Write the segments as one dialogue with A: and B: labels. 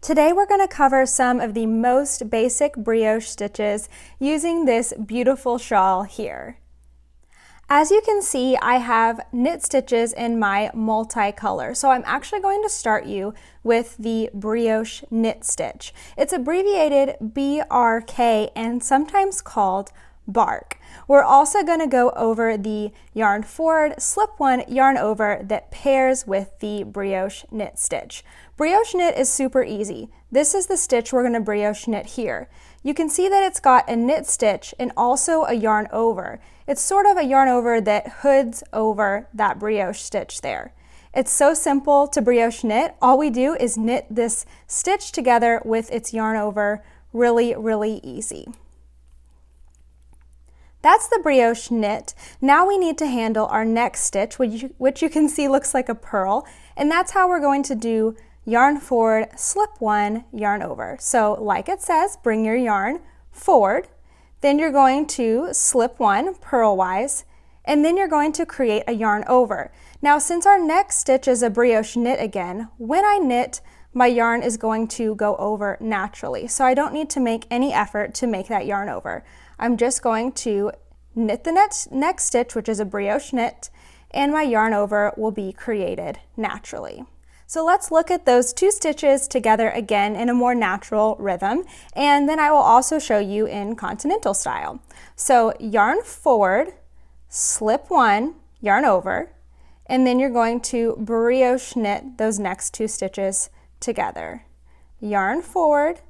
A: Today we're going to cover some of the most basic brioche stitches using this beautiful shawl here. As you can see, I have knit stitches in my multicolor, so I'm actually going to start you with the Brioche Knit stitch. It's abbreviated BRK and sometimes called bark. We're also going to go over the yarn forward, slip one, yarn over that pairs with the brioche knit stitch. Brioche knit is super easy. This is the stitch we're going to brioche knit here. You can see that it's got a knit stitch and also a yarn over. It's sort of a yarn over that hoods over that brioche stitch there. It's so simple to brioche knit. All we do is knit this stitch together with its yarn over. Really, really easy. That's the brioche knit. Now we need to handle our next stitch, which you can see looks like a purl, and that's how we're going to do yarn forward, slip one, yarn over. So like it says, bring your yarn forward, then you're going to slip one purlwise, and then you're going to create a yarn over. Now since our next stitch is a brioche knit again, when I knit, my yarn is going to go over naturally, so I don't need to make any effort to make that yarn over. I'm just going to knit the next stitch, which is a brioche knit, and my yarn over will be created naturally. So let's look at those two stitches together again in a more natural rhythm, and then I will also show you in continental style. So yarn forward, slip one, yarn over, and then you're going to brioche knit those next two stitches together. Yarn forward,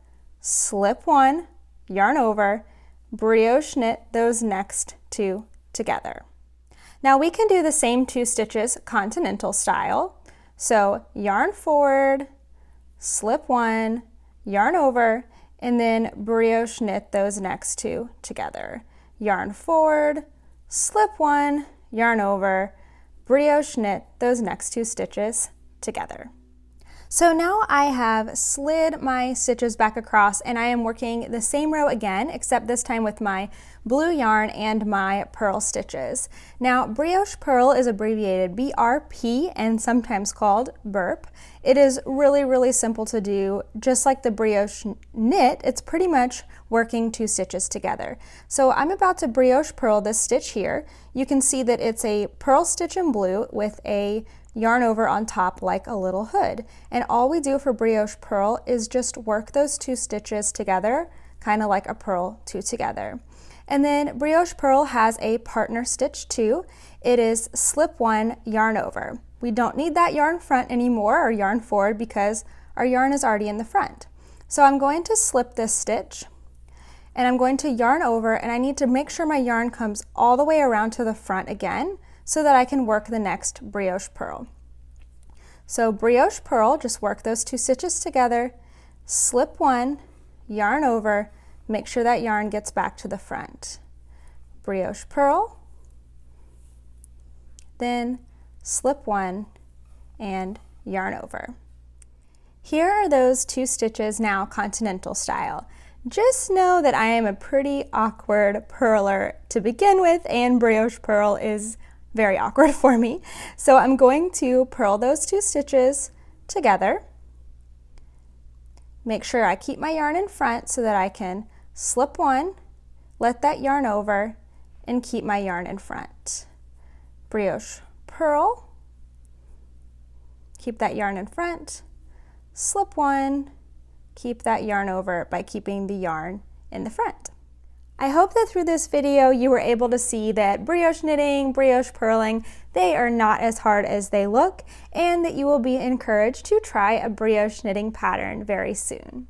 A: slip one, yarn over, brioche knit those next two together. Now we can do the same two stitches continental style. So yarn forward, slip one, yarn over, and then brioche knit those next two together. Yarn forward, slip one, yarn over, brioche knit those next two stitches together. So now I have slid my stitches back across and I am working the same row again, except this time with my blue yarn and my purl stitches. Now Brioche Purl is abbreviated BRP and sometimes called burp. It is really, really simple to do. Just like the brioche knit, it's pretty much working two stitches together. So I'm about to brioche purl this stitch here. You can see that it's a purl stitch in blue with a yarn over on top like a little hood. And all we do for Brioche Purl is just work those two stitches together, kind of like a purl two together. And then Brioche Purl has a partner stitch too. It is slip one, yarn over. We don't need that yarn front anymore or yarn forward because our yarn is already in the front. So I'm going to slip this stitch and I'm going to yarn over, and I need to make sure my yarn comes all the way around to the front again so that I can work the next Brioche Purl. So Brioche Purl, just work those two stitches together, slip one, yarn over, make sure that yarn gets back to the front. Brioche Purl, then slip one and yarn over. Here are those two stitches now continental style. Just know that I am a pretty awkward purler to begin with, and Brioche Purl is very awkward for me. So I'm going to purl those two stitches together. Make sure I keep my yarn in front so that I can slip one, let that yarn over, and keep my yarn in front. Brioche Purl, keep that yarn in front, slip one, keep that yarn over by keeping the yarn in the front. I hope that through this video you were able to see that brioche knitting, brioche purling, they are not as hard as they look, and that you will be encouraged to try a brioche knitting pattern very soon.